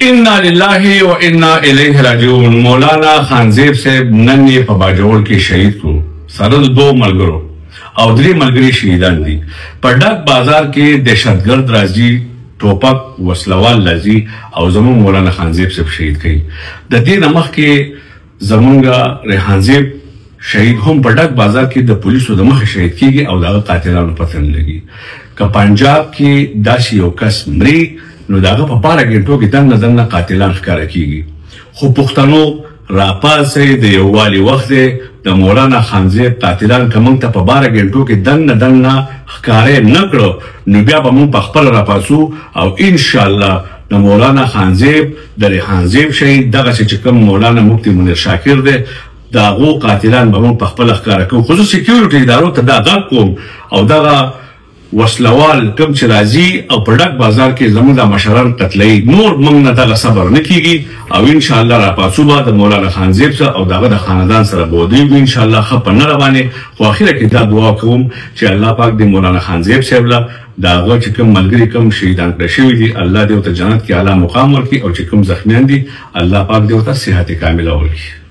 انا لله و انا الیه راجعون. مولانا خانزیب صاحب نن یې په باجوړ کې شهید کړو سره د 2 ملګرو او 3 ملګري شهیدان دي. په ډک بازار کې دهشتګرد راځي، ټوپک وسلوال راځي او زموږ مولانا خانزیب صاحب شهید کوي. د دې نه مخکې زمونږ ریحانزیب شهید هم په ډک بازار کې د پولیسو د مخې شهید کیږي او دغه قاتلانو پته نه لګي. که پنجاب کې داسې یو کس مري نو دغه په 12 غنټو کې دنه قاتلان ښکاره کیږي. خو پښتنو راپاسئ، د یووالي وخت دی. د مولانا خانزیب قاتلان که موږ ته په 12 غنټو کې دنه ښکاره نه کړو نو بیا به موږ په خپله راپاسو او انشاءالله د مولانا خانزیب د ریحانزیب شهید دغسې چې کوم مولانا مفتی منیر شاکر دی د هغو قاتلان به موږ په خپله ښکاره کوو. خو زه سیکیورټي ادارو ته دا غږ کوم او دغه وسلوال کم چې راځي او په ډک بازار کې زموږ د مشران قتلوي، نور موږ نه دغه صبر نه کیږي او انشاءالله راپاسو به د مولانا خانزیب سره او دغه د خاندان سره به ودرېږو انشاءالله ښه په نه روانې. خو اخره کې دا دعا کوم چې الله پاک د مولانا خانزیب صاحب له د هغه چې کوم ملګري کوم شهیدان کړه شوي دي الله دې ورته جنت کې اعلی مقام ورکړي او چې کوم زخمیان دي الله پاک دې ورته صحت کامله ورکړي.